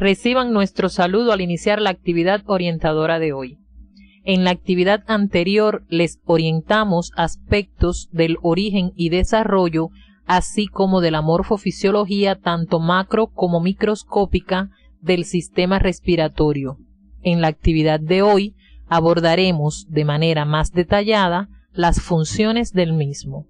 Reciban nuestro saludo al iniciar la actividad orientadora de hoy. En la actividad anterior les orientamos aspectos del origen y desarrollo, así como de la morfofisiología tanto macro como microscópica del sistema respiratorio. En la actividad de hoy abordaremos de manera más detallada las funciones del mismo.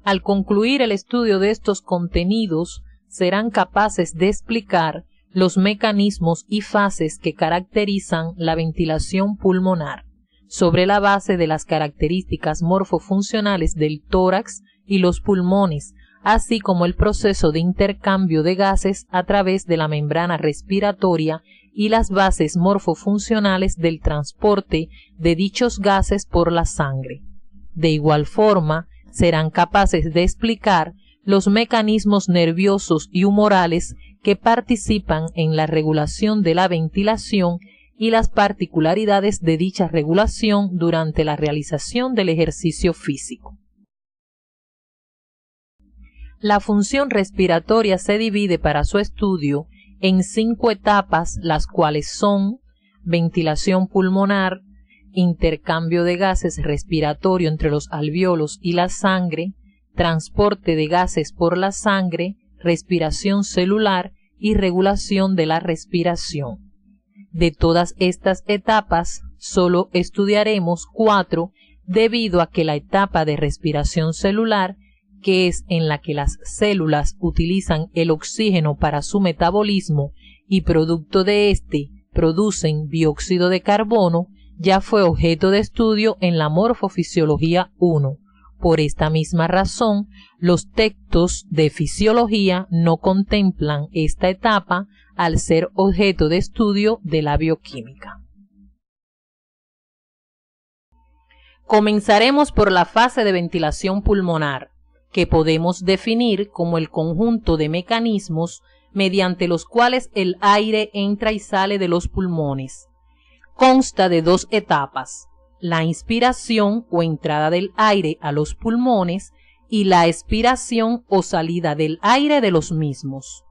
Al concluir el estudio de estos contenidos, serán capaces de explicar los mecanismos y fases que caracterizan la ventilación pulmonar, sobre la base de las características morfofuncionales del tórax y los pulmones, así como el proceso de intercambio de gases a través de la membrana respiratoria y las bases morfofuncionales del transporte de dichos gases por la sangre. De igual forma, serán capaces de explicar los mecanismos nerviosos y humorales que participan en la regulación de la ventilación y las particularidades de dicha regulación durante la realización del ejercicio físico. La función respiratoria se divide para su estudio en 5 etapas, las cuales son ventilación pulmonar, intercambio de gases respiratorio entre los alvéolos y la sangre, transporte de gases por la sangre, respiración celular y regulación de la respiración. De todas estas etapas, solo estudiaremos 4 debido a que la etapa de respiración celular, que es en la que las células utilizan el oxígeno para su metabolismo y producto de este producen dióxido de carbono, ya fue objeto de estudio en la morfofisiología 1. Por esta misma razón, los textos de fisiología no contemplan esta etapa al ser objeto de estudio de la bioquímica. Comenzaremos por la fase de ventilación pulmonar, que podemos definir como el conjunto de mecanismos mediante los cuales el aire entra y sale de los pulmones. Consta de 2 etapas, la inspiración o entrada del aire a los pulmones y la expiración o salida del aire de los mismos.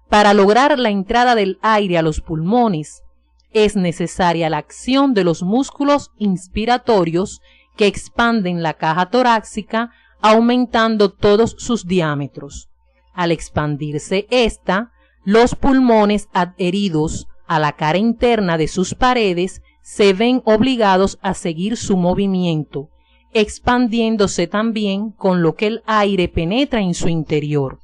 Para lograr la entrada del aire a los pulmones, es necesaria la acción de los músculos inspiratorios que expanden la caja torácica aumentando todos sus diámetros. Al expandirse esta, los pulmones adheridos a la cara interna de sus paredes se ven obligados a seguir su movimiento, expandiéndose también con lo que el aire penetra en su interior.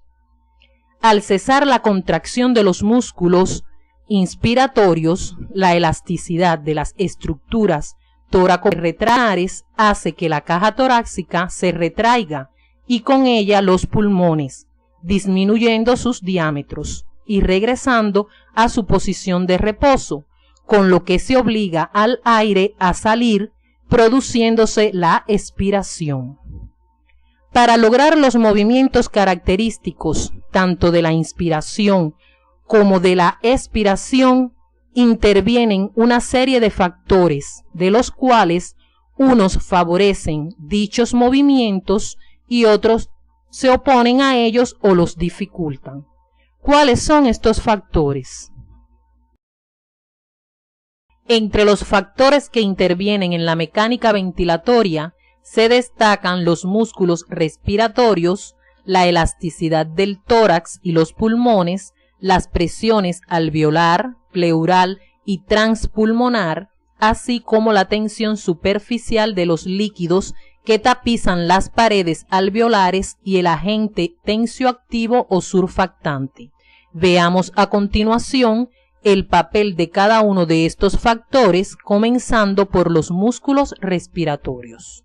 Al cesar la contracción de los músculos inspiratorios, la elasticidad de las estructuras tóraco-retractores hace que la caja torácica se retraiga y con ella los pulmones, disminuyendo sus diámetros y regresando a su posición de reposo, con lo que se obliga al aire a salir, produciéndose la expiración. Para lograr los movimientos característicos tanto de la inspiración como de la expiración, intervienen una serie de factores, de los cuales unos favorecen dichos movimientos y otros se oponen a ellos o los dificultan. ¿Cuáles son estos factores? Entre los factores que intervienen en la mecánica ventilatoria se destacan los músculos respiratorios, la elasticidad del tórax y los pulmones, las presiones alveolar, pleural y transpulmonar, así como la tensión superficial de los líquidos que tapizan las paredes alveolares y el agente tensioactivo o surfactante. Veamos a continuación el papel de cada uno de estos factores, comenzando por los músculos respiratorios.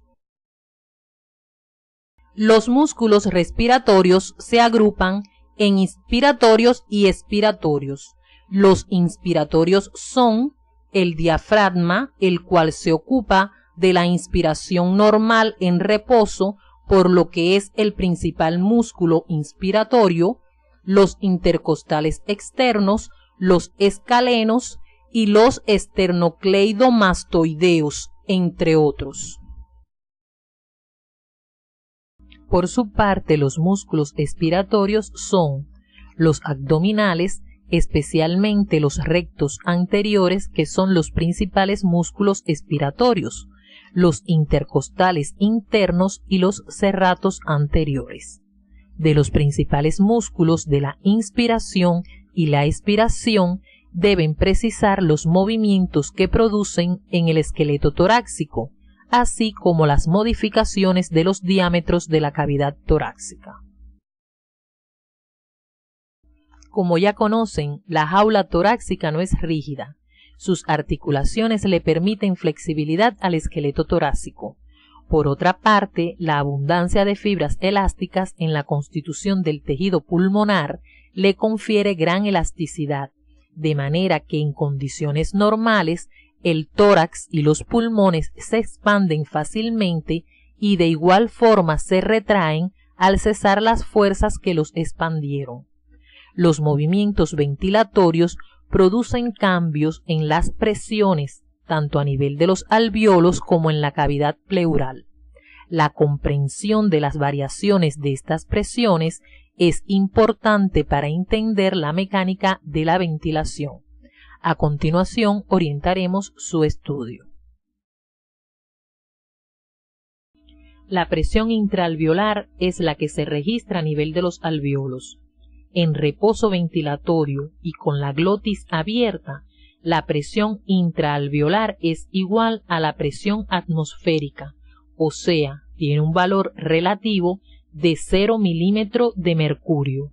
Los músculos respiratorios se agrupan en inspiratorios y expiratorios. Los inspiratorios son el diafragma, el cual se ocupa de la inspiración normal en reposo, por lo que es el principal músculo inspiratorio, los intercostales externos, los escalenos y los esternocleidomastoideos, entre otros. Por su parte, los músculos expiratorios son los abdominales, especialmente los rectos anteriores, que son los principales músculos expiratorios, los intercostales internos y los serratos anteriores. De los principales músculos de la inspiración y la expiración deben precisar los movimientos que producen en el esqueleto torácico, así como las modificaciones de los diámetros de la cavidad torácica. Como ya conocen, la jaula torácica no es rígida. Sus articulaciones le permiten flexibilidad al esqueleto torácico. Por otra parte, la abundancia de fibras elásticas en la constitución del tejido pulmonar le confiere gran elasticidad, de manera que en condiciones normales el tórax y los pulmones se expanden fácilmente y de igual forma se retraen al cesar las fuerzas que los expandieron. Los movimientos ventilatorios producen cambios en las presiones, tanto a nivel de los alvéolos como en la cavidad pleural. La comprensión de las variaciones de estas presiones es importante para entender la mecánica de la ventilación. A continuación orientaremos su estudio. La presión intraalveolar es la que se registra a nivel de los alvéolos. En reposo ventilatorio y con la glotis abierta, la presión intraalveolar es igual a la presión atmosférica, o sea, tiene un valor relativo de 0 milímetro de mercurio.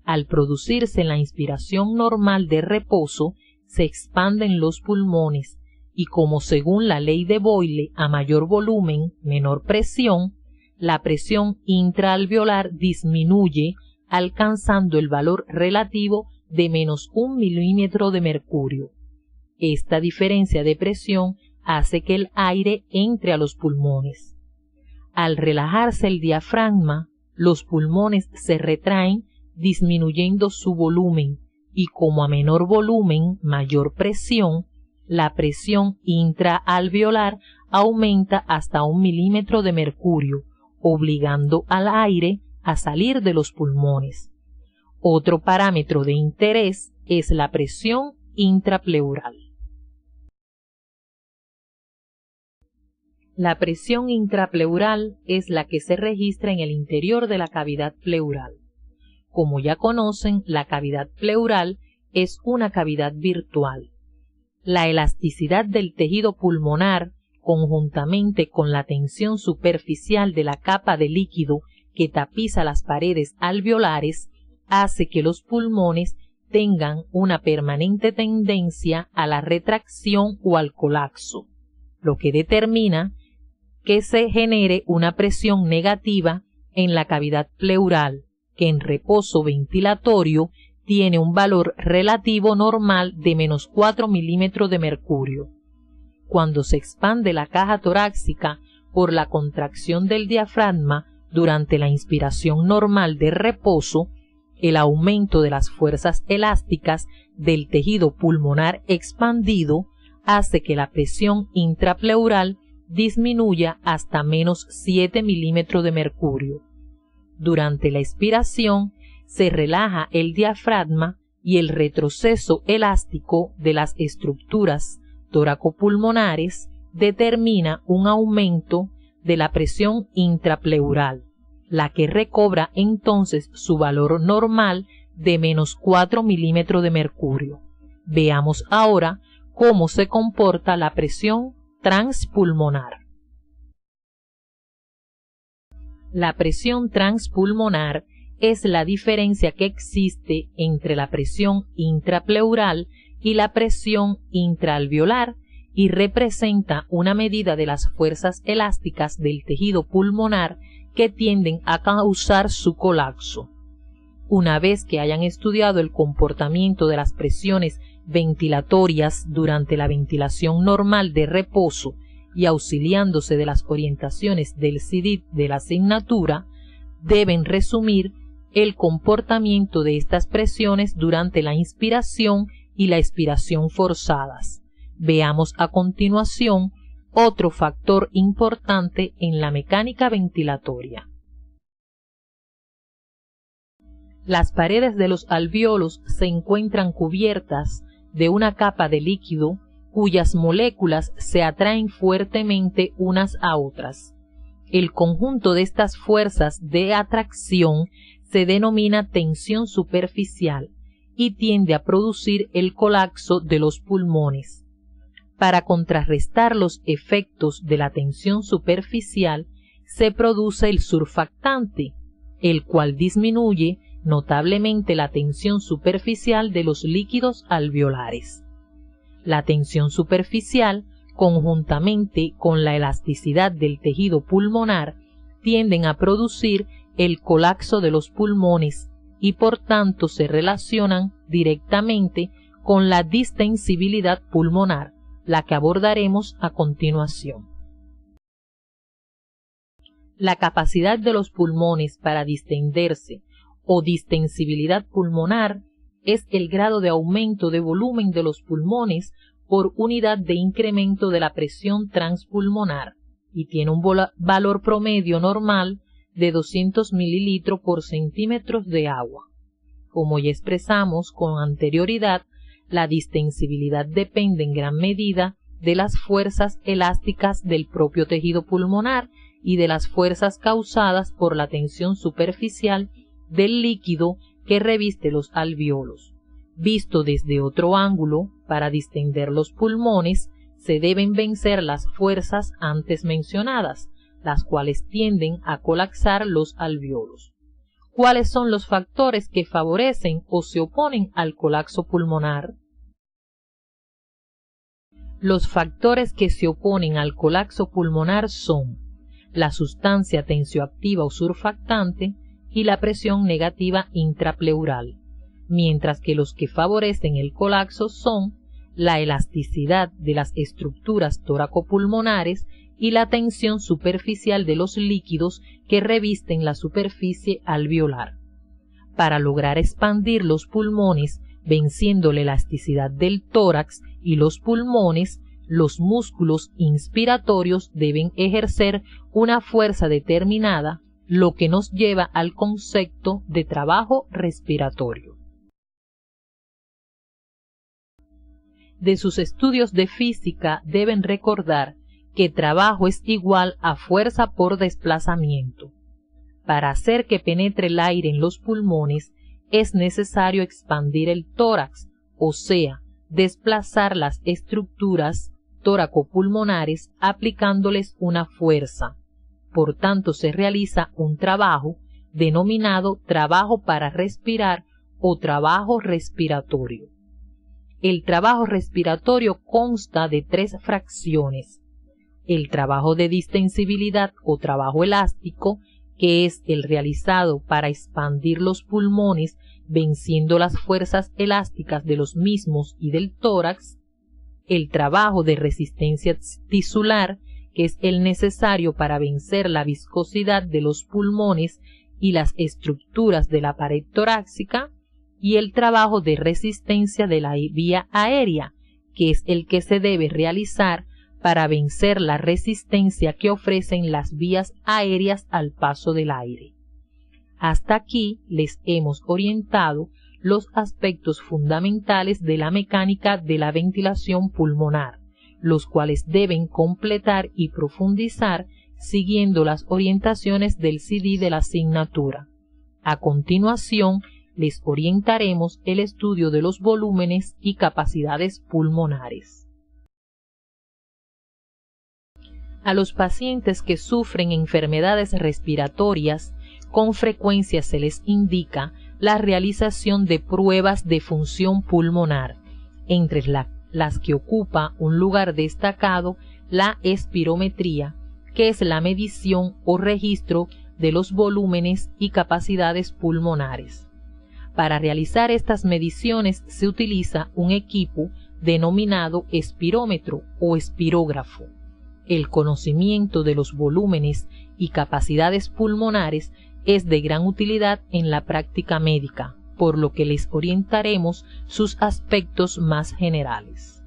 Al producirse la inspiración normal de reposo, se expanden los pulmones y como según la ley de Boyle a mayor volumen, menor presión, la presión intraalveolar disminuye alcanzando el valor relativo de menos 1 milímetro de mercurio. Esta diferencia de presión hace que el aire entre a los pulmones. Al relajarse el diafragma, los pulmones se retraen disminuyendo su volumen y como a menor volumen, mayor presión, la presión intraalveolar aumenta hasta 1 milímetro de mercurio, obligando al aire a salir de los pulmones. Otro parámetro de interés es la presión intrapleural. La presión intrapleural es la que se registra en el interior de la cavidad pleural. Como ya conocen, la cavidad pleural es una cavidad virtual. La elasticidad del tejido pulmonar, conjuntamente con la tensión superficial de la capa de líquido que tapiza las paredes alveolares, hace que los pulmones tengan una permanente tendencia a la retracción o al colapso, lo que determina que se genere una presión negativa en la cavidad pleural, que en reposo ventilatorio tiene un valor relativo normal de menos 4 milímetros de mercurio. Cuando se expande la caja torácica por la contracción del diafragma durante la inspiración normal de reposo, el aumento de las fuerzas elásticas del tejido pulmonar expandido hace que la presión intrapleural disminuya hasta menos 7 milímetros de mercurio. Durante la expiración se relaja el diafragma y el retroceso elástico de las estructuras toracopulmonares determina un aumento de la presión intrapleural, la que recobra entonces su valor normal de menos 4 milímetros de mercurio. Veamos ahora cómo se comporta la presión transpulmonar. La presión transpulmonar es la diferencia que existe entre la presión intrapleural y la presión intraalveolar y representa una medida de las fuerzas elásticas del tejido pulmonar que tienden a causar su colapso. Una vez que hayan estudiado el comportamiento de las presiones ventilatorias durante la ventilación normal de reposo y auxiliándose de las orientaciones del CIDID de la asignatura, deben resumir el comportamiento de estas presiones durante la inspiración y la expiración forzadas. Veamos a continuación otro factor importante en la mecánica ventilatoria. Las paredes de los alvéolos se encuentran cubiertas de una capa de líquido cuyas moléculas se atraen fuertemente unas a otras. El conjunto de estas fuerzas de atracción se denomina tensión superficial y tiende a producir el colapso de los pulmones. Para contrarrestar los efectos de la tensión superficial, se produce el surfactante, el cual disminuye notablemente la tensión superficial de los líquidos alveolares. La tensión superficial, conjuntamente con la elasticidad del tejido pulmonar, tienden a producir el colapso de los pulmones y por tanto se relacionan directamente con la distensibilidad pulmonar, la que abordaremos a continuación. La capacidad de los pulmones para distenderse o distensibilidad pulmonar es el grado de aumento de volumen de los pulmones por unidad de incremento de la presión transpulmonar y tiene un valor promedio normal de 200 mililitros por centímetros de agua. Como ya expresamos con anterioridad, la distensibilidad depende en gran medida de las fuerzas elásticas del propio tejido pulmonar y de las fuerzas causadas por la tensión superficial del líquido que reviste los alvéolos. Visto desde otro ángulo, para distender los pulmones, se deben vencer las fuerzas antes mencionadas, las cuales tienden a colapsar los alvéolos. ¿Cuáles son los factores que favorecen o se oponen al colapso pulmonar? Los factores que se oponen al colapso pulmonar son la sustancia tensioactiva o surfactante y la presión negativa intrapleural, mientras que los que favorecen el colapso son la elasticidad de las estructuras toracopulmonares y la tensión superficial de los líquidos que revisten la superficie alveolar. Para lograr expandir los pulmones venciendo la elasticidad del tórax y los pulmones, los músculos inspiratorios deben ejercer una fuerza determinada, lo que nos lleva al concepto de trabajo respiratorio. De sus estudios de física deben recordar que trabajo es igual a fuerza por desplazamiento. Para hacer que penetre el aire en los pulmones es necesario expandir el tórax, o sea, desplazar las estructuras toracopulmonares aplicándoles una fuerza. Por tanto, se realiza un trabajo denominado trabajo para respirar o trabajo respiratorio. El trabajo respiratorio consta de tres fracciones: el trabajo de distensibilidad o trabajo elástico, que es el realizado para expandir los pulmones venciendo las fuerzas elásticas de los mismos y del tórax; el trabajo de resistencia tisular, que es el necesario para vencer la viscosidad de los pulmones y las estructuras de la pared torácica; y el trabajo de resistencia de la vía aérea, que es el que se debe realizar para vencer la resistencia que ofrecen las vías aéreas al paso del aire. Hasta aquí les hemos orientado los aspectos fundamentales de la mecánica de la ventilación pulmonar, los cuales deben completar y profundizar siguiendo las orientaciones del CD de la asignatura. A continuación, les orientaremos el estudio de los volúmenes y capacidades pulmonares. A los pacientes que sufren enfermedades respiratorias, con frecuencia se les indica la realización de pruebas de función pulmonar, entre las que ocupa un lugar destacado la espirometría, que es la medición o registro de los volúmenes y capacidades pulmonares. Para realizar estas mediciones se utiliza un equipo denominado espirómetro o espirógrafo. El conocimiento de los volúmenes y capacidades pulmonares es de gran utilidad en la práctica médica, por lo que les orientaremos sus aspectos más generales.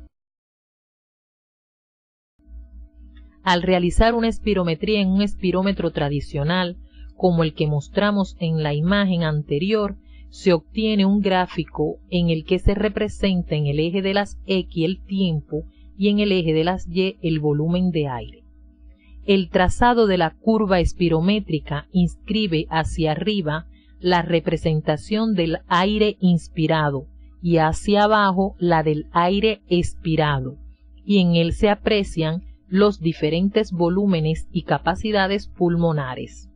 Al realizar una espirometría en un espirómetro tradicional, como el que mostramos en la imagen anterior, se obtiene un gráfico en el que se representa en el eje de las X el tiempo y en el eje de las Y el volumen de aire. El trazado de la curva espirométrica inscribe hacia arriba la representación del aire inspirado y hacia abajo la del aire expirado, y en él se aprecian los diferentes volúmenes y capacidades pulmonares.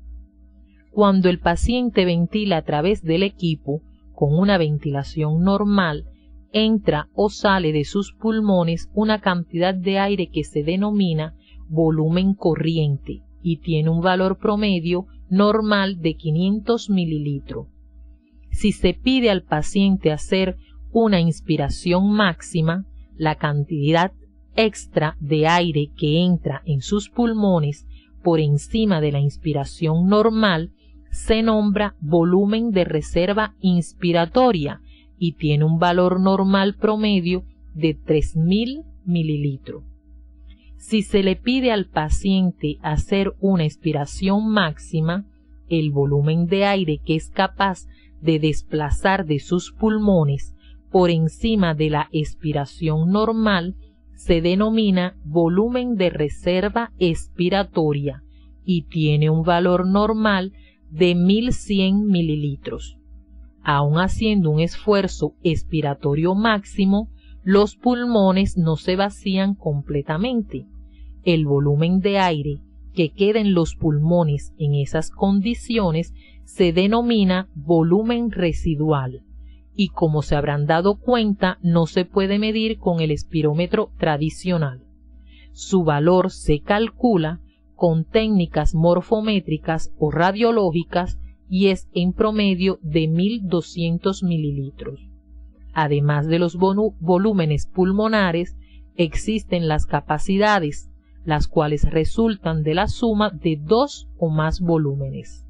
Cuando el paciente ventila a través del equipo, con una ventilación normal, entra o sale de sus pulmones una cantidad de aire que se denomina volumen corriente y tiene un valor promedio normal de 500 mililitros. Si se pide al paciente hacer una inspiración máxima, la cantidad extra de aire que entra en sus pulmones por encima de la inspiración normal se nombra volumen de reserva inspiratoria y tiene un valor normal promedio de 3000 mililitros. Si se le pide al paciente hacer una expiración máxima, el volumen de aire que es capaz de desplazar de sus pulmones por encima de la expiración normal se denomina volumen de reserva expiratoria y tiene un valor normal de 1100 mililitros. Aun haciendo un esfuerzo expiratorio máximo, los pulmones no se vacían completamente. El volumen de aire que queda en los pulmones en esas condiciones se denomina volumen residual y, como se habrán dado cuenta, no se puede medir con el espirómetro tradicional. Su valor se calcula con técnicas morfométricas o radiológicas y es en promedio de 1200 mililitros. Además de los volúmenes pulmonares, existen las capacidades, las cuales resultan de la suma de dos o más volúmenes.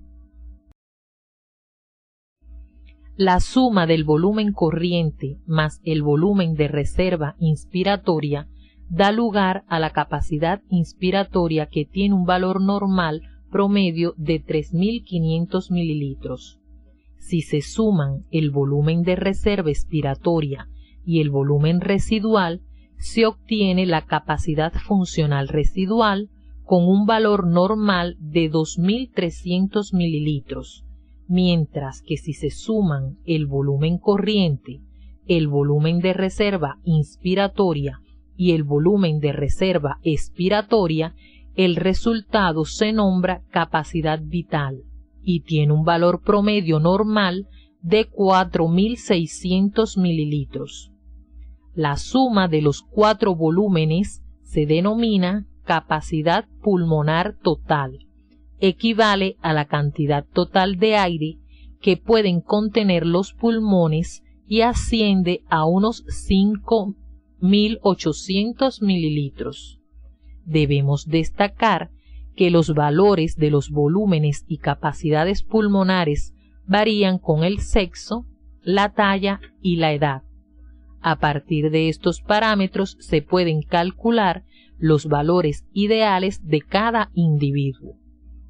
La suma del volumen corriente más el volumen de reserva inspiratoria da lugar a la capacidad inspiratoria, que tiene un valor normal promedio de 3500 mililitros. Si se suman el volumen de reserva expiratoria y el volumen residual, se obtiene la capacidad funcional residual con un valor normal de 2300 mililitros, mientras que si se suman el volumen corriente, el volumen de reserva inspiratoria y el volumen de reserva expiratoria, el resultado se nombra capacidad vital y tiene un valor promedio normal de 4600 mililitros. La suma de los cuatro volúmenes se denomina capacidad pulmonar total. Equivale a la cantidad total de aire que pueden contener los pulmones y asciende a unos 5800 mililitros. Debemos destacar que los valores de los volúmenes y capacidades pulmonares varían con el sexo, la talla y la edad. A partir de estos parámetros se pueden calcular los valores ideales de cada individuo.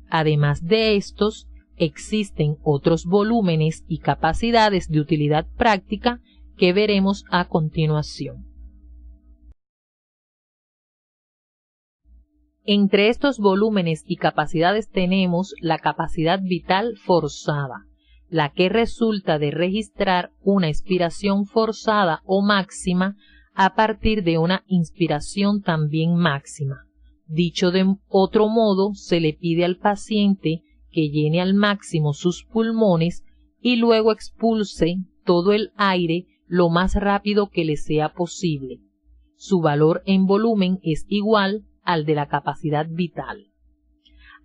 Además de estos, existen otros volúmenes y capacidades de utilidad práctica que veremos a continuación. Entre estos volúmenes y capacidades tenemos la capacidad vital forzada, la que resulta de registrar una expiración forzada o máxima a partir de una inspiración también máxima. Dicho de otro modo, se le pide al paciente que llene al máximo sus pulmones y luego expulse todo el aire lo más rápido que le sea posible. Su valor en volumen es igual al de la capacidad vital.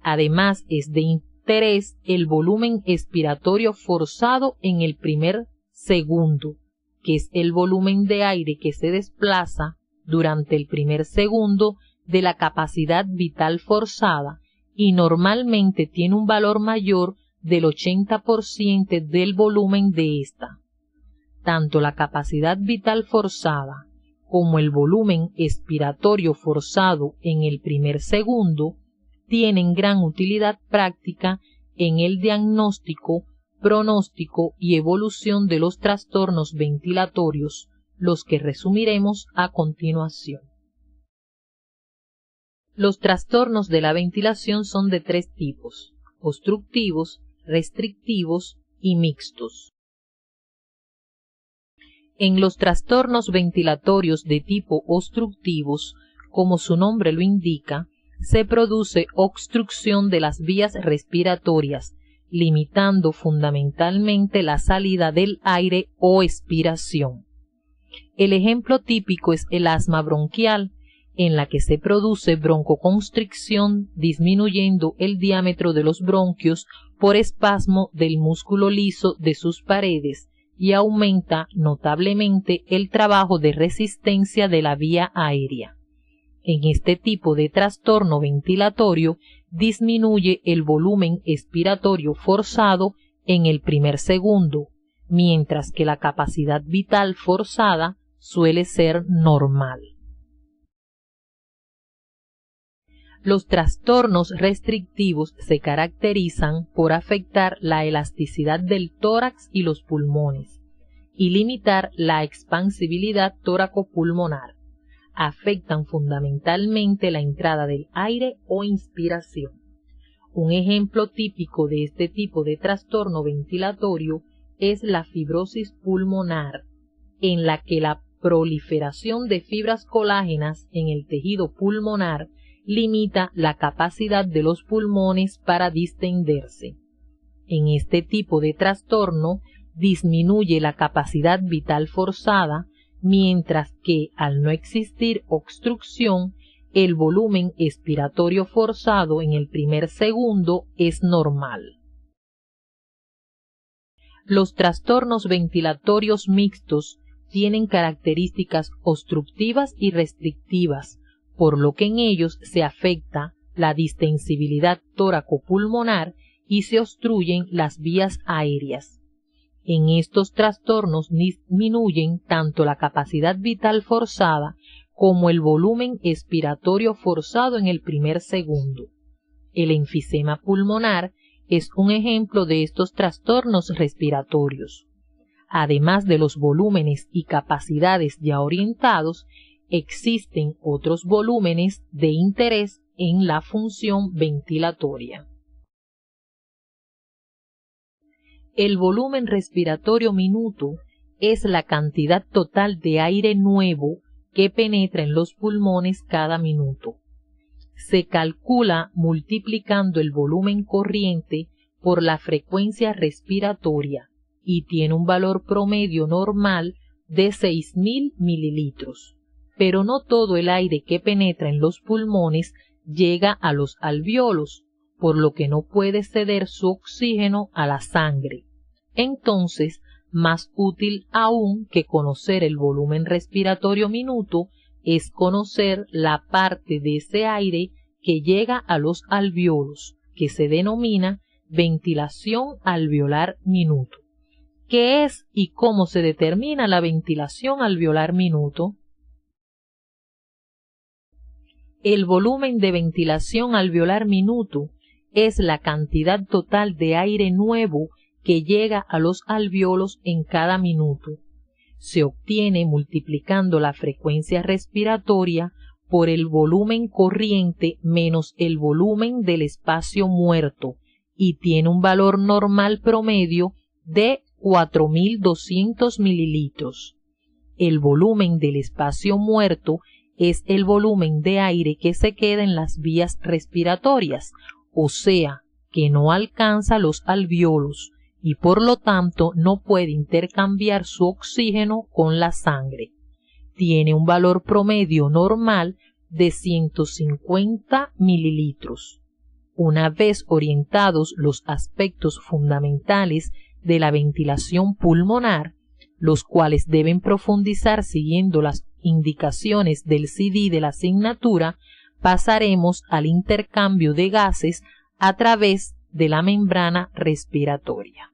Además, es de interés el volumen expiratorio forzado en el primer segundo, que es el volumen de aire que se desplaza durante el primer segundo de la capacidad vital forzada y normalmente tiene un valor mayor del 80% del volumen de esta. Tanto la capacidad vital forzada como el volumen expiratorio forzado en el primer segundo tienen gran utilidad práctica en el diagnóstico pronóstico y evolución de los trastornos ventilatorios, los que resumiremos a continuación. Los trastornos de la ventilación son de tres tipos: obstructivos, restrictivos y mixtos. En los trastornos ventilatorios de tipo obstructivos, como su nombre lo indica, se produce obstrucción de las vías respiratorias, limitando fundamentalmente la salida del aire o expiración. El ejemplo típico es el asma bronquial, en la que se produce broncoconstricción disminuyendo el diámetro de los bronquios por espasmo del músculo liso de sus paredes y aumenta notablemente el trabajo de resistencia de la vía aérea. En este tipo de trastorno ventilatorio disminuye el volumen expiratorio forzado en el primer segundo, mientras que la capacidad vital forzada suele ser normal. Los trastornos restrictivos se caracterizan por afectar la elasticidad del tórax y los pulmones y limitar la expansibilidad tóraco-pulmonar. Afectan fundamentalmente la entrada del aire o inspiración. Un ejemplo típico de este tipo de trastorno ventilatorio es la fibrosis pulmonar, en la que la proliferación de fibras colágenas en el tejido pulmonar limita la capacidad de los pulmones para distenderse. En este tipo de trastorno disminuye la capacidad vital forzada, mientras que, al no existir obstrucción, el volumen expiratorio forzado en el primer segundo es normal. Los trastornos ventilatorios mixtos tienen características obstructivas y restrictivas, por lo que en ellos se afecta la distensibilidad tóraco-pulmonar y se obstruyen las vías aéreas. En estos trastornos disminuyen tanto la capacidad vital forzada como el volumen expiratorio forzado en el primer segundo. El enfisema pulmonar es un ejemplo de estos trastornos respiratorios. Además de los volúmenes y capacidades ya orientados, existen otros volúmenes de interés en la función ventilatoria. El volumen respiratorio minuto es la cantidad total de aire nuevo que penetra en los pulmones cada minuto. Se calcula multiplicando el volumen corriente por la frecuencia respiratoria y tiene un valor promedio normal de 6.000 mililitros. Pero no todo el aire que penetra en los pulmones llega a los alvéolos, por lo que no puede ceder su oxígeno a la sangre. Entonces, más útil aún que conocer el volumen respiratorio minuto es conocer la parte de ese aire que llega a los alvéolos, que se denomina ventilación alveolar minuto. ¿Qué es y cómo se determina la ventilación alveolar minuto? El volumen de ventilación alveolar minuto es la cantidad total de aire nuevo que llega a los alvéolos en cada minuto. Se obtiene multiplicando la frecuencia respiratoria por el volumen corriente menos el volumen del espacio muerto y tiene un valor normal promedio de 4.200 mililitros. El volumen del espacio muerto es el volumen de aire que se queda en las vías respiratorias, o sea, que no alcanza los alvéolos y por lo tanto no puede intercambiar su oxígeno con la sangre. Tiene un valor promedio normal de 150 mililitros. Una vez orientados los aspectos fundamentales de la ventilación pulmonar, los cuales deben profundizar siguiendo las indicaciones del CD de la asignatura, pasaremos al intercambio de gases a través de la membrana respiratoria.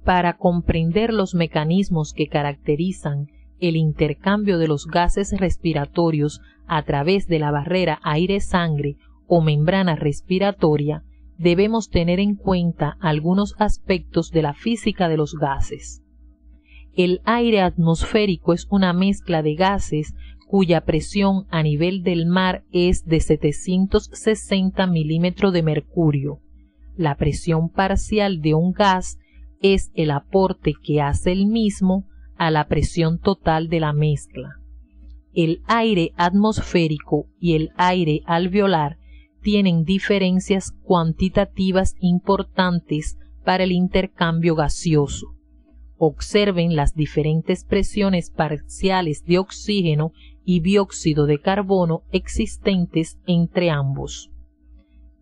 Para comprender los mecanismos que caracterizan el intercambio de los gases respiratorios a través de la barrera aire-sangre o membrana respiratoria, debemos tener en cuenta algunos aspectos de la física de los gases. El aire atmosférico es una mezcla de gases cuya presión a nivel del mar es de 760 milímetros de mercurio. La presión parcial de un gas es el aporte que hace el mismo a la presión total de la mezcla. El aire atmosférico y el aire alveolar tienen diferencias cuantitativas importantes para el intercambio gaseoso. Observen las diferentes presiones parciales de oxígeno y dióxido de carbono existentes entre ambos.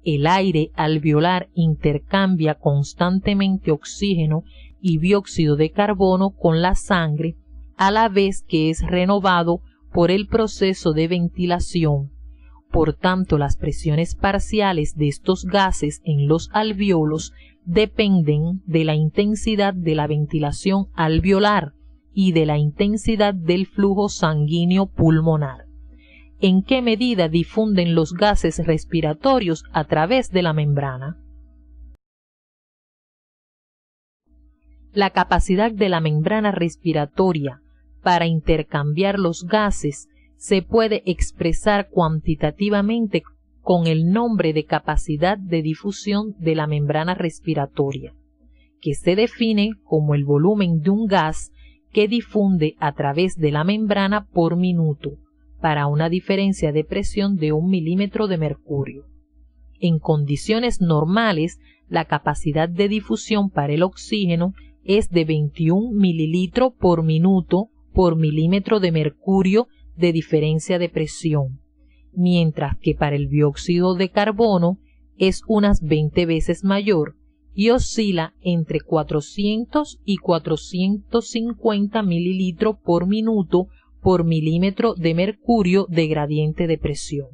El aire alveolar intercambia constantemente oxígeno y dióxido de carbono con la sangre, a la vez que es renovado por el proceso de ventilación. Por tanto, las presiones parciales de estos gases en los alvéolos dependen de la intensidad de la ventilación alveolar y de la intensidad del flujo sanguíneo pulmonar. ¿En qué medida difunden los gases respiratorios a través de la membrana? La capacidad de la membrana respiratoria para intercambiar los gases se puede expresar cuantitativamente con el nombre de capacidad de difusión de la membrana respiratoria, que se define como el volumen de un gas que difunde a través de la membrana por minuto, para una diferencia de presión de 1 milímetro de mercurio. En condiciones normales, la capacidad de difusión para el oxígeno es de 21 mililitros por minuto por milímetro de mercurio de diferencia de presión, mientras que para el dióxido de carbono es unas 20 veces mayor y oscila entre 400 y 450 mililitros por minuto por milímetro de mercurio de gradiente de presión.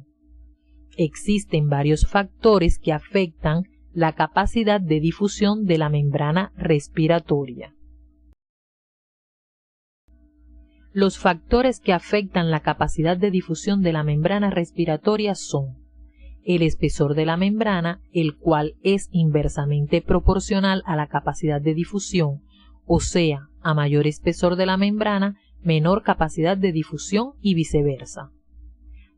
Existen varios factores que afectan la capacidad de difusión de la membrana respiratoria. Los factores que afectan la capacidad de difusión de la membrana respiratoria son el espesor de la membrana, el cual es inversamente proporcional a la capacidad de difusión, o sea, a mayor espesor de la membrana, menor capacidad de difusión y viceversa.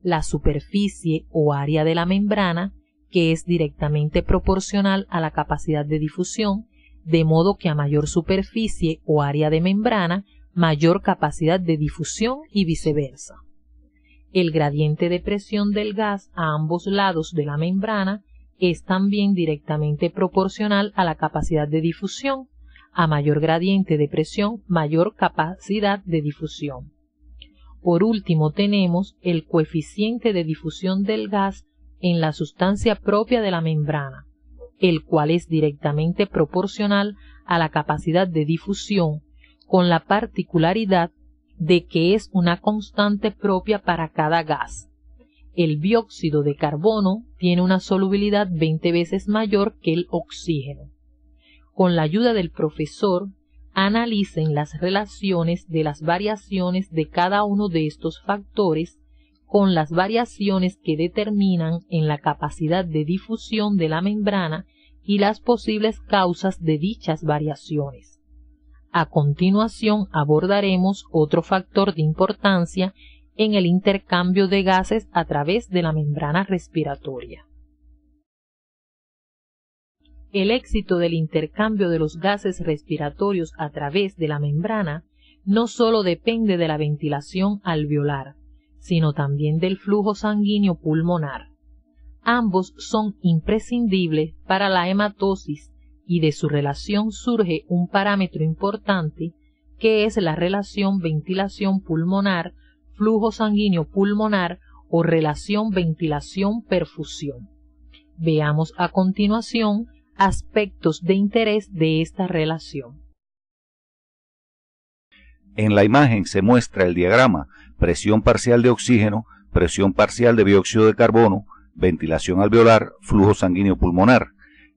La superficie o área de la membrana, que es directamente proporcional a la capacidad de difusión, de modo que a mayor superficie o área de membrana, mayor capacidad de difusión y viceversa. El gradiente de presión del gas a ambos lados de la membrana es también directamente proporcional a la capacidad de difusión. A mayor gradiente de presión, mayor capacidad de difusión. Por último, tenemos el coeficiente de difusión del gas en la sustancia propia de la membrana, el cual es directamente proporcional a la capacidad de difusión, con la particularidad de que es una constante propia para cada gas. El dióxido de carbono tiene una solubilidad 20 veces mayor que el oxígeno. Con la ayuda del profesor, analicen las relaciones de las variaciones de cada uno de estos factores con las variaciones que determinan en la capacidad de difusión de la membrana y las posibles causas de dichas variaciones. A continuación abordaremos otro factor de importancia en el intercambio de gases a través de la membrana respiratoria. El éxito del intercambio de los gases respiratorios a través de la membrana no solo depende de la ventilación alveolar, sino también del flujo sanguíneo pulmonar. Ambos son imprescindibles para la hematosis y de su relación surge un parámetro importante que es la relación ventilación pulmonar, flujo sanguíneo pulmonar o relación ventilación-perfusión. Veamos a continuación aspectos de interés de esta relación. En la imagen se muestra el diagrama presión parcial de oxígeno, presión parcial de dióxido de carbono, ventilación alveolar, flujo sanguíneo pulmonar,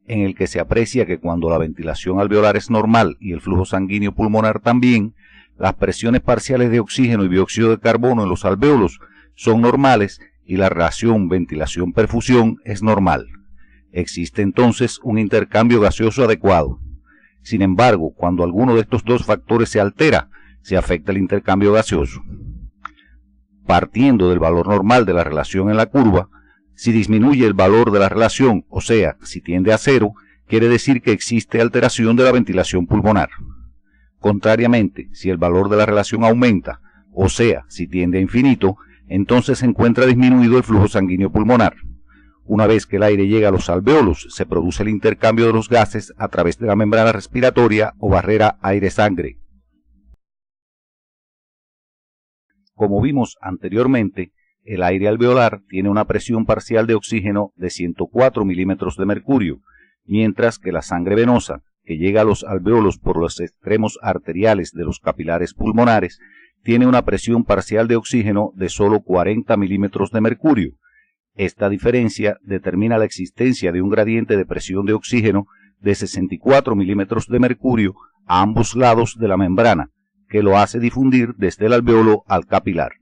en el que se aprecia que cuando la ventilación alveolar es normal y el flujo sanguíneo pulmonar también, las presiones parciales de oxígeno y dióxido de carbono en los alvéolos son normales y la relación ventilación-perfusión es normal. Existe entonces un intercambio gaseoso adecuado. Sin embargo, cuando alguno de estos dos factores se altera, se afecta el intercambio gaseoso. Partiendo del valor normal de la relación en la curva, si disminuye el valor de la relación, o sea, si tiende a cero, quiere decir que existe alteración de la ventilación pulmonar. Contrariamente, si el valor de la relación aumenta, o sea, si tiende a infinito, entonces se encuentra disminuido el flujo sanguíneo pulmonar. Una vez que el aire llega a los alvéolos, se produce el intercambio de los gases a través de la membrana respiratoria o barrera aire-sangre. Como vimos anteriormente, el aire alveolar tiene una presión parcial de oxígeno de 104 milímetros de mercurio, mientras que la sangre venosa, que llega a los alvéolos por los extremos arteriales de los capilares pulmonares, tiene una presión parcial de oxígeno de solo 40 milímetros de mercurio. Esta diferencia determina la existencia de un gradiente de presión de oxígeno de 64 milímetros de mercurio a ambos lados de la membrana, que lo hace difundir desde el alvéolo al capilar.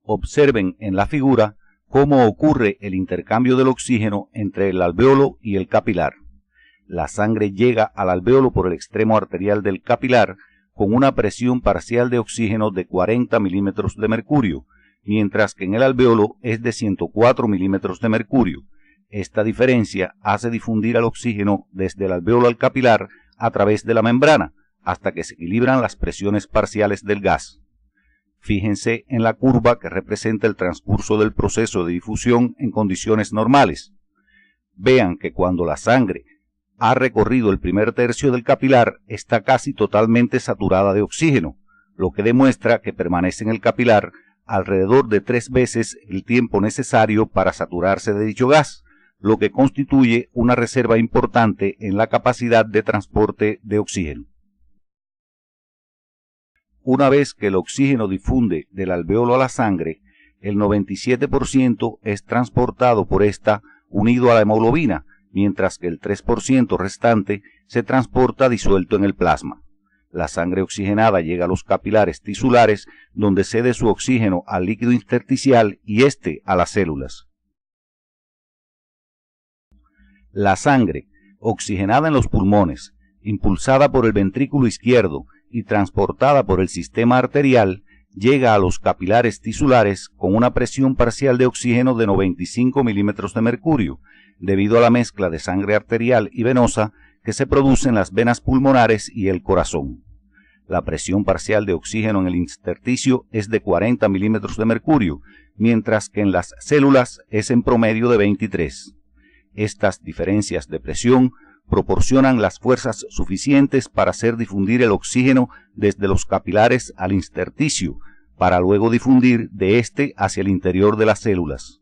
Observen en la figura cómo ocurre el intercambio del oxígeno entre el alvéolo y el capilar. La sangre llega al alvéolo por el extremo arterial del capilar con una presión parcial de oxígeno de 40 milímetros de mercurio, mientras que en el alvéolo es de 104 milímetros de mercurio. Esta diferencia hace difundir al oxígeno desde el alvéolo al capilar a través de la membrana, hasta que se equilibran las presiones parciales del gas. Fíjense en la curva que representa el transcurso del proceso de difusión en condiciones normales. Vean que cuando la sangre ha recorrido el primer tercio del capilar, está casi totalmente saturada de oxígeno, lo que demuestra que permanece en el capilar alrededor de 3 veces el tiempo necesario para saturarse de dicho gas, lo que constituye una reserva importante en la capacidad de transporte de oxígeno. Una vez que el oxígeno difunde del alvéolo a la sangre, el 97% es transportado por esta unido a la hemoglobina, mientras que el 3% restante se transporta disuelto en el plasma. La sangre oxigenada llega a los capilares tisulares, donde cede su oxígeno al líquido intersticial y éste a las células. La sangre, oxigenada en los pulmones, impulsada por el ventrículo izquierdo y transportada por el sistema arterial, llega a los capilares tisulares con una presión parcial de oxígeno de 95 milímetros de mercurio, debido a la mezcla de sangre arterial y venosa que se produce en las venas pulmonares y el corazón. La presión parcial de oxígeno en el intersticio es de 40 milímetros de mercurio, mientras que en las células es en promedio de 23. Estas diferencias de presión proporcionan las fuerzas suficientes para hacer difundir el oxígeno desde los capilares al intersticio, para luego difundir de este hacia el interior de las células.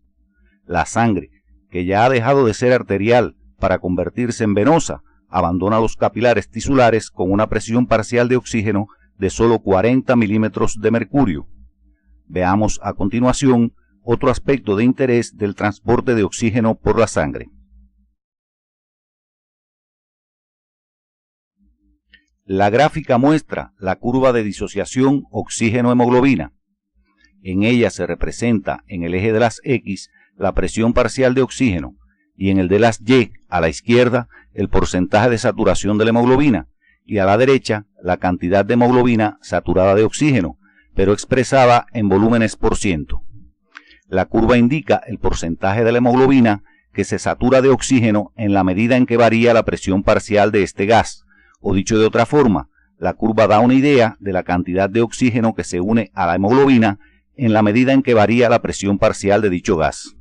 La sangre, que ya ha dejado de ser arterial para convertirse en venosa, abandona los capilares tisulares con una presión parcial de oxígeno de solo 40 milímetros de mercurio. Veamos a continuación otro aspecto de interés del transporte de oxígeno por la sangre. La gráfica muestra la curva de disociación oxígeno-hemoglobina. En ella se representa en el eje de las X la presión parcial de oxígeno y en el de las Y, a la izquierda, el porcentaje de saturación de la hemoglobina y a la derecha la cantidad de hemoglobina saturada de oxígeno, pero expresada en volúmenes por ciento. La curva indica el porcentaje de la hemoglobina que se satura de oxígeno en la medida en que varía la presión parcial de este gas, o dicho de otra forma, la curva da una idea de la cantidad de oxígeno que se une a la hemoglobina en la medida en que varía la presión parcial de dicho gas.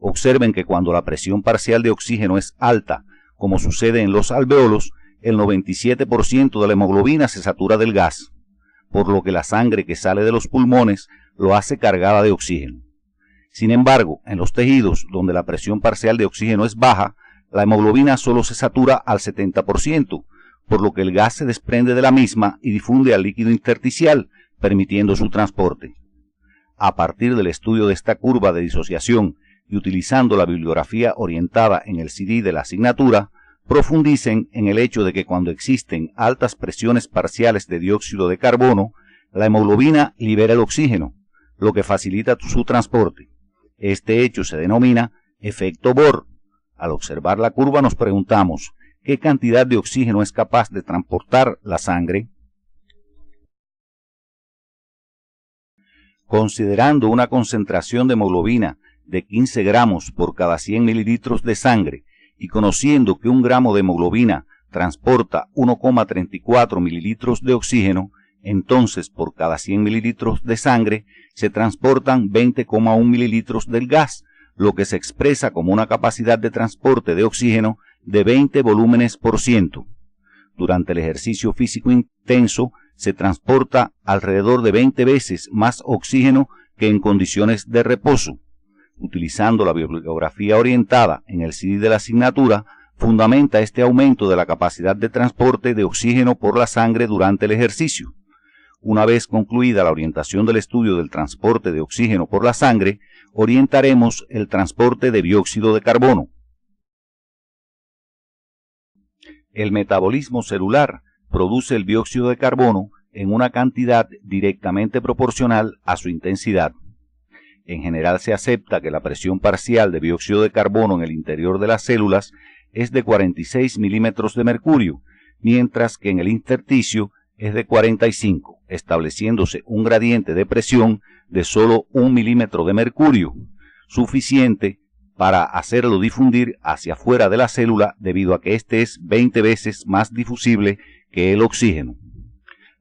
Observen que cuando la presión parcial de oxígeno es alta, como sucede en los alvéolos, el 97% de la hemoglobina se satura del gas, por lo que la sangre que sale de los pulmones lo hace cargada de oxígeno. Sin embargo, en los tejidos donde la presión parcial de oxígeno es baja, la hemoglobina solo se satura al 70%, por lo que el gas se desprende de la misma y difunde al líquido intersticial, permitiendo su transporte. A partir del estudio de esta curva de disociación y utilizando la bibliografía orientada en el CD de la asignatura, profundicen en el hecho de que cuando existen altas presiones parciales de dióxido de carbono, La hemoglobina libera el oxígeno, lo que facilita su transporte. Este hecho se denomina efecto Bohr. Al observar la curva nos preguntamos, ¿qué cantidad de oxígeno es capaz de transportar la sangre? Considerando una concentración de hemoglobina de 15 gramos por cada 100 mililitros de sangre y conociendo que un gramo de hemoglobina transporta 1,34 mililitros de oxígeno, entonces por cada 100 mililitros de sangre se transportan 20,1 mililitros del gas, lo que se expresa como una capacidad de transporte de oxígeno de 20 volúmenes por ciento. Durante el ejercicio físico intenso se transporta alrededor de 20 veces más oxígeno que en condiciones de reposo. Utilizando la bibliografía orientada en el CD de la asignatura, fundamenta este aumento de la capacidad de transporte de oxígeno por la sangre durante el ejercicio. Una vez concluida la orientación del estudio del transporte de oxígeno por la sangre, orientaremos el transporte de dióxido de carbono. El metabolismo celular produce el dióxido de carbono en una cantidad directamente proporcional a su intensidad. En general se acepta que la presión parcial de dióxido de carbono en el interior de las células es de 46 milímetros de mercurio, mientras que en el intersticio es de 45, estableciéndose un gradiente de presión de solo 1 milímetro de mercurio, suficiente para hacerlo difundir hacia afuera de la célula debido a que éste es 20 veces más difusible que el oxígeno.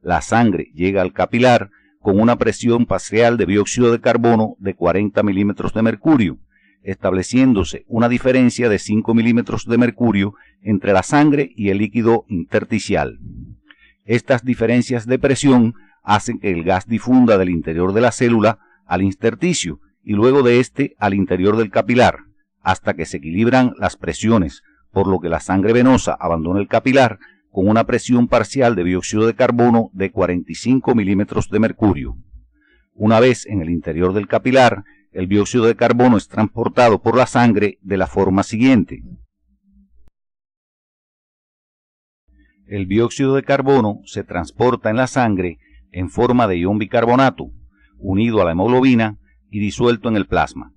La sangre llega al capilar con una presión parcial de dióxido de carbono de 40 milímetros de mercurio, estableciéndose una diferencia de 5 milímetros de mercurio entre la sangre y el líquido intersticial. Estas diferencias de presión hacen que el gas difunda del interior de la célula al intersticio y luego de este al interior del capilar, hasta que se equilibran las presiones, por lo que la sangre venosa abandona el capilar con una presión parcial de dióxido de carbono de 45 milímetros de mercurio. Una vez en el interior del capilar, el dióxido de carbono es transportado por la sangre de la forma siguiente. El dióxido de carbono se transporta en la sangre en forma de ion bicarbonato, unido a la hemoglobina y disuelto en el plasma.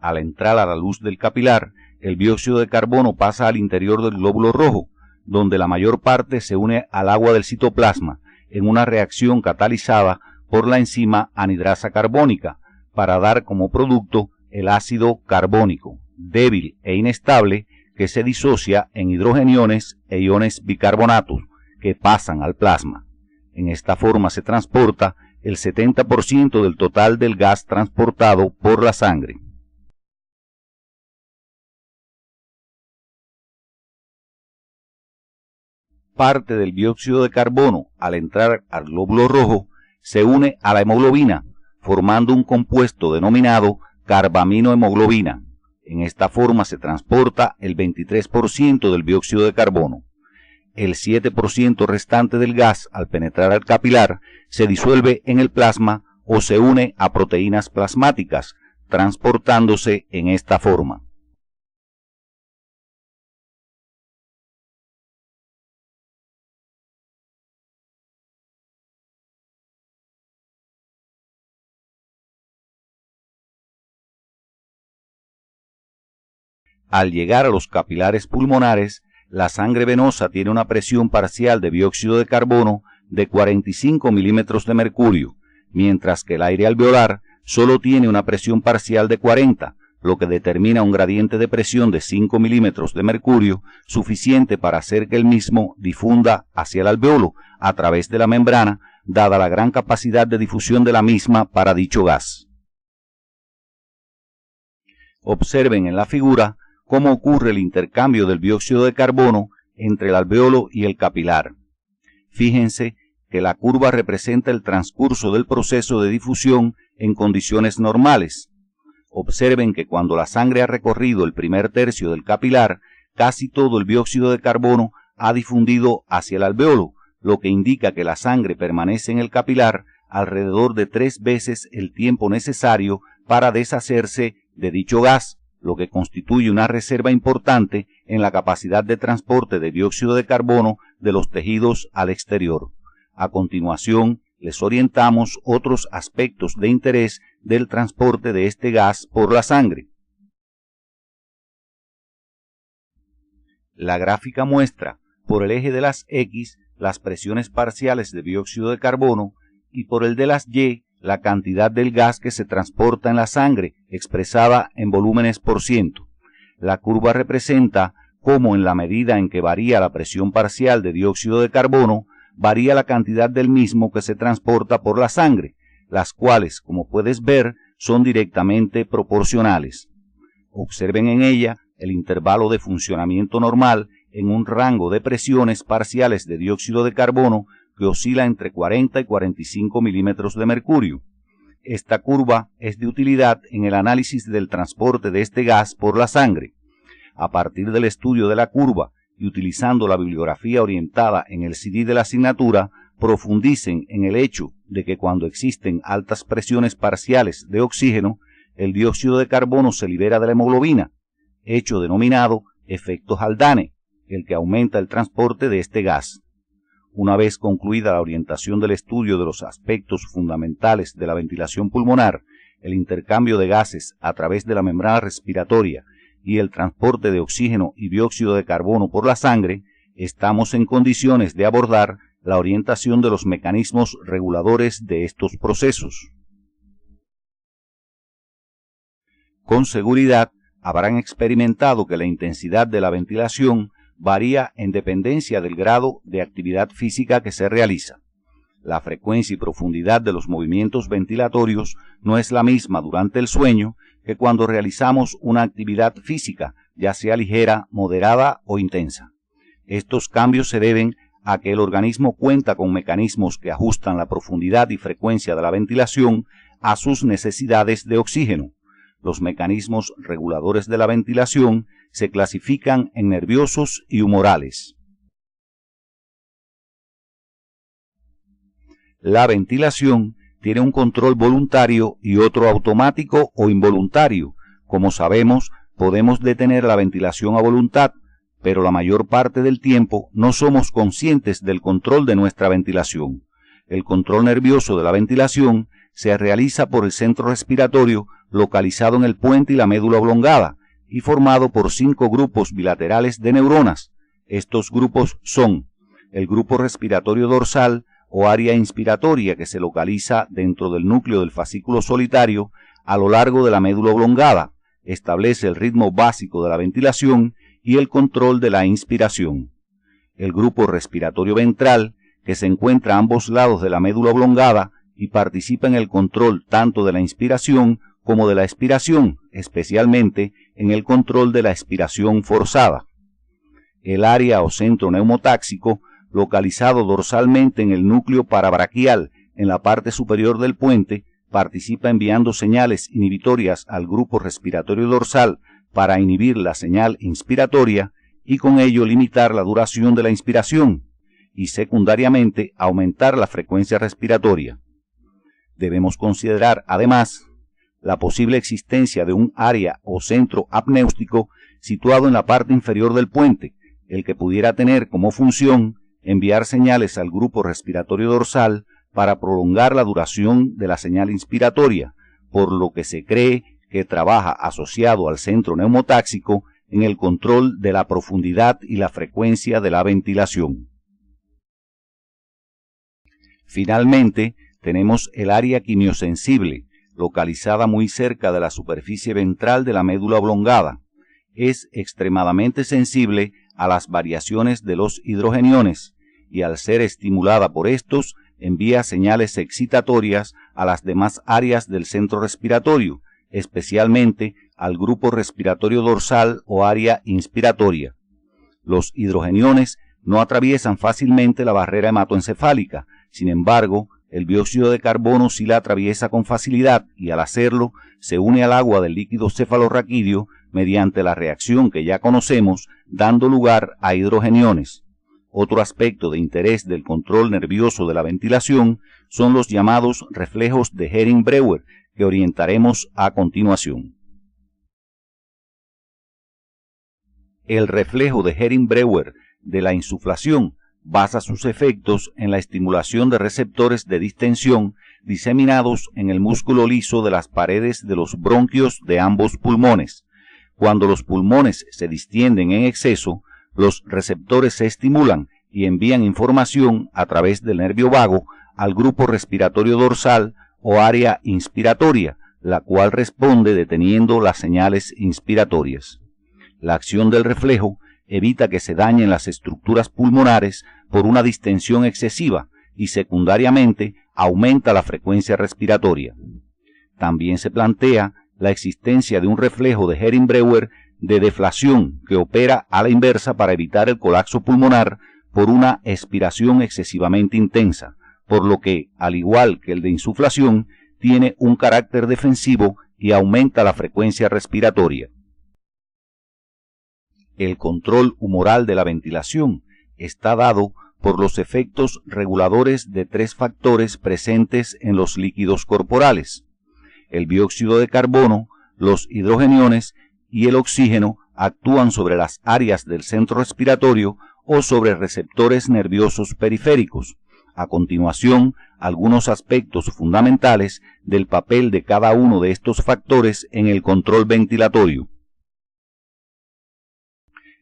Al entrar a la luz del capilar, el dióxido de carbono pasa al interior del glóbulo rojo, donde la mayor parte se une al agua del citoplasma en una reacción catalizada por la enzima anhidrasa carbónica para dar como producto el ácido carbónico, débil e inestable, que se disocia en hidrogeniones e iones bicarbonatos que pasan al plasma. En esta forma se transporta el 70% del total del gas transportado por la sangre. Parte del dióxido de carbono, al entrar al glóbulo rojo, se une a la hemoglobina, formando un compuesto denominado carbaminohemoglobina. En esta forma se transporta el 23% del dióxido de carbono. El 7% restante del gas, al penetrar al capilar, se disuelve en el plasma o se une a proteínas plasmáticas, transportándose en esta forma. Al llegar a los capilares pulmonares, la sangre venosa tiene una presión parcial de dióxido de carbono de 45 milímetros de mercurio, mientras que el aire alveolar solo tiene una presión parcial de 40, lo que determina un gradiente de presión de 5 milímetros de mercurio, suficiente para hacer que el mismo difunda hacia el alveolo a través de la membrana, dada la gran capacidad de difusión de la misma para dicho gas. Observen en la figura cómo ocurre el intercambio del dióxido de carbono entre el alveolo y el capilar. Fíjense que la curva representa el transcurso del proceso de difusión en condiciones normales. Observen que cuando la sangre ha recorrido el primer tercio del capilar, casi todo el dióxido de carbono ha difundido hacia el alveolo, lo que indica que la sangre permanece en el capilar alrededor de 3 veces el tiempo necesario para deshacerse de dicho gas, lo que constituye una reserva importante en la capacidad de transporte de dióxido de carbono de los tejidos al exterior. A continuación, les orientamos otros aspectos de interés del transporte de este gas por la sangre. La gráfica muestra por el eje de las X las presiones parciales de dióxido de carbono y por el de las Y la cantidad del gas que se transporta en la sangre expresada en volúmenes por ciento. La curva representa cómo en la medida en que varía la presión parcial de dióxido de carbono, varía la cantidad del mismo que se transporta por la sangre, las cuales, como puedes ver, son directamente proporcionales. Observen en ella el intervalo de funcionamiento normal en un rango de presiones parciales de dióxido de carbono que oscila entre 40 y 45 milímetros de mercurio. Esta curva es de utilidad en el análisis del transporte de este gas por la sangre. A partir del estudio de la curva y utilizando la bibliografía orientada en el CD de la asignatura, profundicen en el hecho de que cuando existen altas presiones parciales de oxígeno, el dióxido de carbono se libera de la hemoglobina, hecho denominado efecto Haldane, el que aumenta el transporte de este gas. Una vez concluida la orientación del estudio de los aspectos fundamentales de la ventilación pulmonar, el intercambio de gases a través de la membrana respiratoria y el transporte de oxígeno y dióxido de carbono por la sangre, estamos en condiciones de abordar la orientación de los mecanismos reguladores de estos procesos. Con seguridad, habrán experimentado que la intensidad de la ventilación varía en dependencia del grado de actividad física que se realiza. La frecuencia y profundidad de los movimientos ventilatorios no es la misma durante el sueño que cuando realizamos una actividad física, ya sea ligera, moderada o intensa. Estos cambios se deben a que el organismo cuenta con mecanismos que ajustan la profundidad y frecuencia de la ventilación a sus necesidades de oxígeno. Los mecanismos reguladores de la ventilación se clasifican en nerviosos y humorales. La ventilación tiene un control voluntario y otro automático o involuntario. Como sabemos, podemos detener la ventilación a voluntad, pero la mayor parte del tiempo no somos conscientes del control de nuestra ventilación. El control nervioso de la ventilación se realiza por el centro respiratorio localizado en el puente y la médula oblongada y formado por 5 grupos bilaterales de neuronas. Estos grupos son el grupo respiratorio dorsal o área inspiratoria que se localiza dentro del núcleo del fascículo solitario a lo largo de la médula oblongada, establece el ritmo básico de la ventilación y el control de la inspiración. El grupo respiratorio ventral que se encuentra a ambos lados de la médula oblongada y participa en el control tanto de la inspiración como de la expiración, especialmente en el control de la expiración forzada. El área o centro neumotáxico, localizado dorsalmente en el núcleo parabraquial en la parte superior del puente, participa enviando señales inhibitorias al grupo respiratorio dorsal para inhibir la señal inspiratoria y con ello limitar la duración de la inspiración y secundariamente aumentar la frecuencia respiratoria. Debemos considerar además la posible existencia de un área o centro apnéustico situado en la parte inferior del puente, el que pudiera tener como función enviar señales al grupo respiratorio dorsal para prolongar la duración de la señal inspiratoria, por lo que se cree que trabaja asociado al centro neumotáxico en el control de la profundidad y la frecuencia de la ventilación. Finalmente, tenemos el área quimiosensible, localizada muy cerca de la superficie ventral de la médula oblongada. Es extremadamente sensible a las variaciones de los hidrogeniones y al ser estimulada por estos, envía señales excitatorias a las demás áreas del centro respiratorio, especialmente al grupo respiratorio dorsal o área inspiratoria. Los hidrogeniones no atraviesan fácilmente la barrera hematoencefálica, sin embargo, el dióxido de carbono sí la atraviesa con facilidad y al hacerlo se une al agua del líquido cefalorraquídeo mediante la reacción que ya conocemos, dando lugar a hidrogeniones. Otro aspecto de interés del control nervioso de la ventilación son los llamados reflejos de Hering-Breuer, que orientaremos a continuación. El reflejo de Hering-Breuer de la insuflación basa sus efectos en la estimulación de receptores de distensión diseminados en el músculo liso de las paredes de los bronquios de ambos pulmones. Cuando los pulmones se distienden en exceso, los receptores se estimulan y envían información a través del nervio vago al grupo respiratorio dorsal o área inspiratoria, la cual responde deteniendo las señales inspiratorias. La acción del reflejo evita que se dañen las estructuras pulmonares por una distensión excesiva y secundariamente aumenta la frecuencia respiratoria. También se plantea la existencia de un reflejo de Hering-Breuer de deflación que opera a la inversa para evitar el colapso pulmonar por una expiración excesivamente intensa, por lo que, al igual que el de insuflación, tiene un carácter defensivo y aumenta la frecuencia respiratoria. El control humoral de la ventilación está dado por los efectos reguladores de 3 factores presentes en los líquidos corporales. El dióxido de carbono, los hidrogeniones y el oxígeno actúan sobre las áreas del centro respiratorio o sobre receptores nerviosos periféricos. A continuación, algunos aspectos fundamentales del papel de cada uno de estos factores en el control ventilatorio.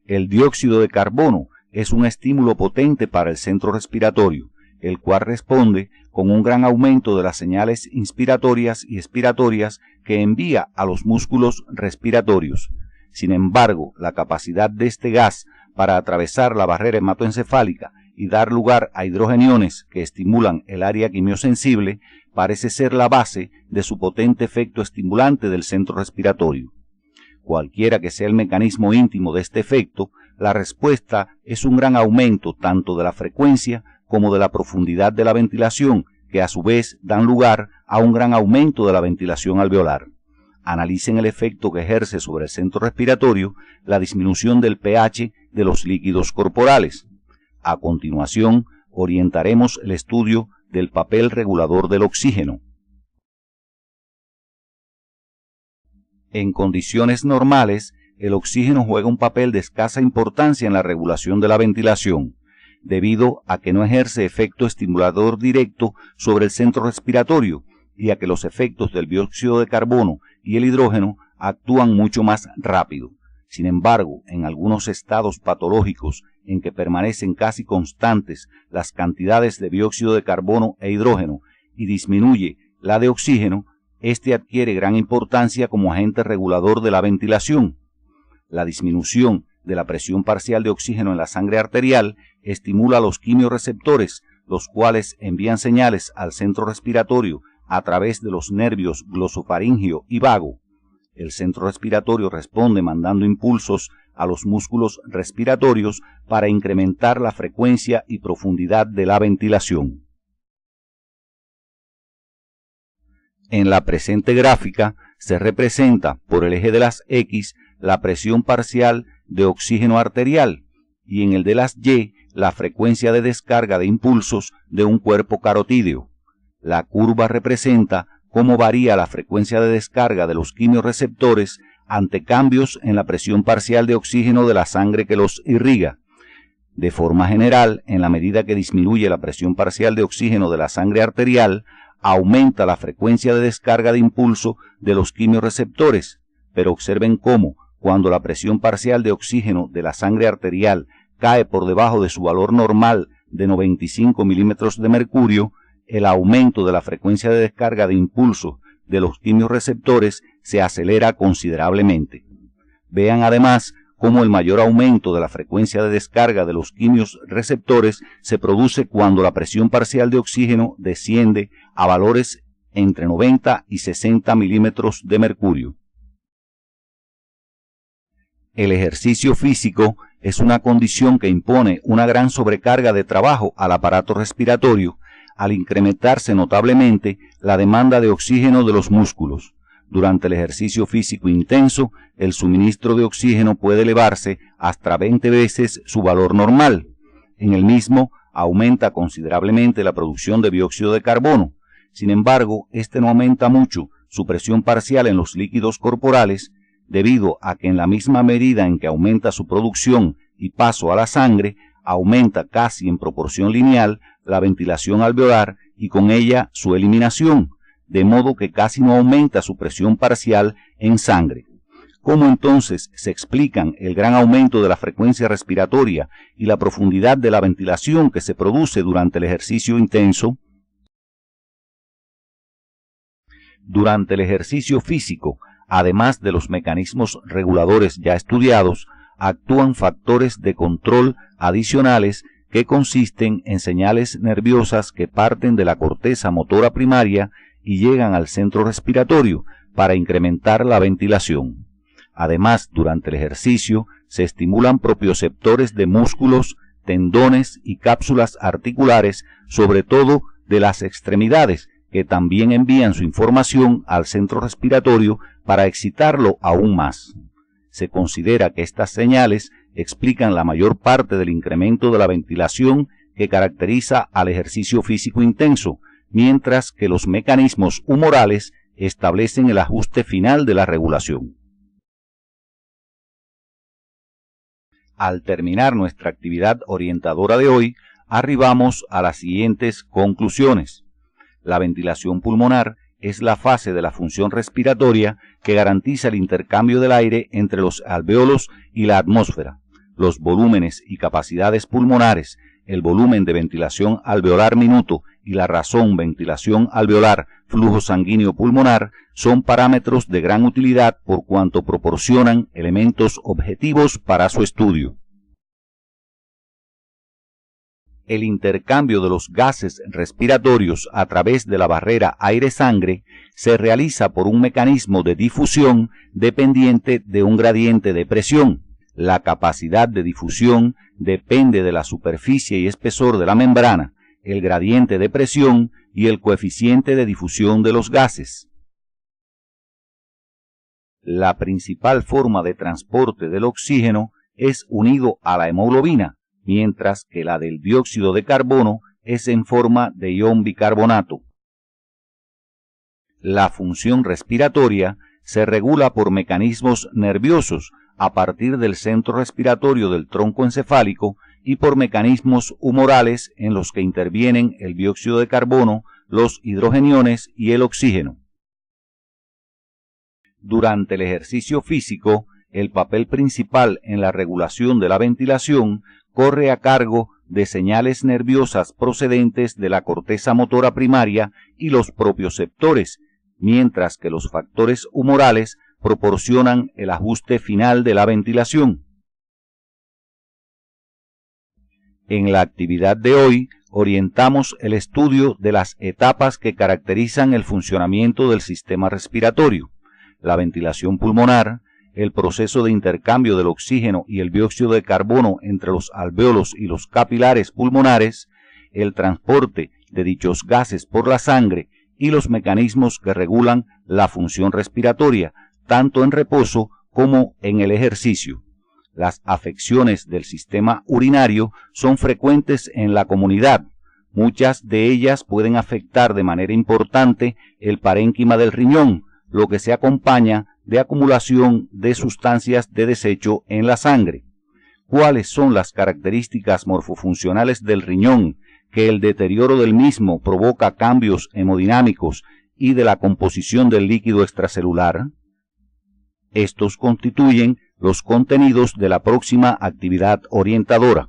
El dióxido de carbono es un estímulo potente para el centro respiratorio, el cual responde con un gran aumento de las señales inspiratorias y expiratorias que envía a los músculos respiratorios. Sin embargo, la capacidad de este gas para atravesar la barrera hematoencefálica y dar lugar a hidrogeniones que estimulan el área quimiosensible parece ser la base de su potente efecto estimulante del centro respiratorio. Cualquiera que sea el mecanismo íntimo de este efecto, la respuesta es un gran aumento tanto de la frecuencia como de la profundidad de la ventilación, que a su vez dan lugar a un gran aumento de la ventilación alveolar. Analicen el efecto que ejerce sobre el centro respiratorio la disminución del pH de los líquidos corporales. A continuación, orientaremos el estudio del papel regulador del oxígeno. En condiciones normales, el oxígeno juega un papel de escasa importancia en la regulación de la ventilación, debido a que no ejerce efecto estimulador directo sobre el centro respiratorio y a que los efectos del dióxido de carbono y el hidrógeno actúan mucho más rápido. Sin embargo, en algunos estados patológicos en que permanecen casi constantes las cantidades de dióxido de carbono e hidrógeno y disminuye la de oxígeno, este adquiere gran importancia como agente regulador de la ventilación. La disminución de la presión parcial de oxígeno en la sangre arterial estimula los quimiorreceptores, los cuales envían señales al centro respiratorio a través de los nervios glosofaringio y vago. El centro respiratorio responde mandando impulsos a los músculos respiratorios para incrementar la frecuencia y profundidad de la ventilación. En la presente gráfica se representa por el eje de las X la presión parcial de oxígeno arterial y en el de las Y la frecuencia de descarga de impulsos de un cuerpo carotídeo. La curva representa cómo varía la frecuencia de descarga de los quimiorreceptores ante cambios en la presión parcial de oxígeno de la sangre que los irriga. De forma general, en la medida que disminuye la presión parcial de oxígeno de la sangre arterial, aumenta la frecuencia de descarga de impulso de los quimiorreceptores, pero observen cómo, cuando la presión parcial de oxígeno de la sangre arterial cae por debajo de su valor normal de 95 milímetros de mercurio, el aumento de la frecuencia de descarga de impulso de los quimiorreceptores se acelera considerablemente. Vean además cómo el mayor aumento de la frecuencia de descarga de los quimiorreceptores se produce cuando la presión parcial de oxígeno desciende a valores entre 90 y 60 milímetros de mercurio. El ejercicio físico es una condición que impone una gran sobrecarga de trabajo al aparato respiratorio al incrementarse notablemente la demanda de oxígeno de los músculos. Durante el ejercicio físico intenso, el suministro de oxígeno puede elevarse hasta 20 veces su valor normal. En el mismo, aumenta considerablemente la producción de dióxido de carbono. Sin embargo, este no aumenta mucho su presión parcial en los líquidos corporales, debido a que en la misma medida en que aumenta su producción y paso a la sangre, aumenta casi en proporción lineal la ventilación alveolar y con ella su eliminación, de modo que casi no aumenta su presión parcial en sangre. ¿Cómo entonces se explican el gran aumento de la frecuencia respiratoria y la profundidad de la ventilación que se produce durante el ejercicio intenso? Durante el ejercicio físico, además de los mecanismos reguladores ya estudiados, actúan factores de control adicionales que consisten en señales nerviosas que parten de la corteza motora primaria y llegan al centro respiratorio para incrementar la ventilación. Además, durante el ejercicio se estimulan propioceptores de músculos, tendones y cápsulas articulares, sobre todo de las extremidades, que también envían su información al centro respiratorio para excitarlo aún más. Se considera que estas señales explican la mayor parte del incremento de la ventilación que caracteriza al ejercicio físico intenso, mientras que los mecanismos humorales establecen el ajuste final de la regulación. Al terminar nuestra actividad orientadora de hoy, arribamos a las siguientes conclusiones. La ventilación pulmonar es la fase de la función respiratoria que garantiza el intercambio del aire entre los alvéolos y la atmósfera. Los volúmenes y capacidades pulmonares, el volumen de ventilación alveolar minuto y la razón ventilación alveolar flujo sanguíneo pulmonar son parámetros de gran utilidad por cuanto proporcionan elementos objetivos para su estudio. El intercambio de los gases respiratorios a través de la barrera aire-sangre se realiza por un mecanismo de difusión dependiente de un gradiente de presión. La capacidad de difusión depende de la superficie y espesor de la membrana, el gradiente de presión y el coeficiente de difusión de los gases. La principal forma de transporte del oxígeno es unido a la hemoglobina, mientras que la del dióxido de carbono es en forma de ion bicarbonato. La función respiratoria se regula por mecanismos nerviosos a partir del centro respiratorio del tronco encefálico y por mecanismos humorales en los que intervienen el dióxido de carbono, los hidrogeniones y el oxígeno. Durante el ejercicio físico, el papel principal en la regulación de la ventilación corre a cargo de señales nerviosas procedentes de la corteza motora primaria y los propioceptores, mientras que los factores humorales proporcionan el ajuste final de la ventilación. En la actividad de hoy orientamos el estudio de las etapas que caracterizan el funcionamiento del sistema respiratorio, la ventilación pulmonar, el proceso de intercambio del oxígeno y el dióxido de carbono entre los alvéolos y los capilares pulmonares, el transporte de dichos gases por la sangre y los mecanismos que regulan la función respiratoria, tanto en reposo como en el ejercicio. Las afecciones del sistema urinario son frecuentes en la comunidad. Muchas de ellas pueden afectar de manera importante el parénquima del riñón, lo que se acompaña de acumulación de sustancias de desecho en la sangre. ¿Cuáles son las características morfofuncionales del riñón que el deterioro del mismo provoca cambios hemodinámicos y de la composición del líquido extracelular? Estos constituyen los contenidos de la próxima actividad orientadora.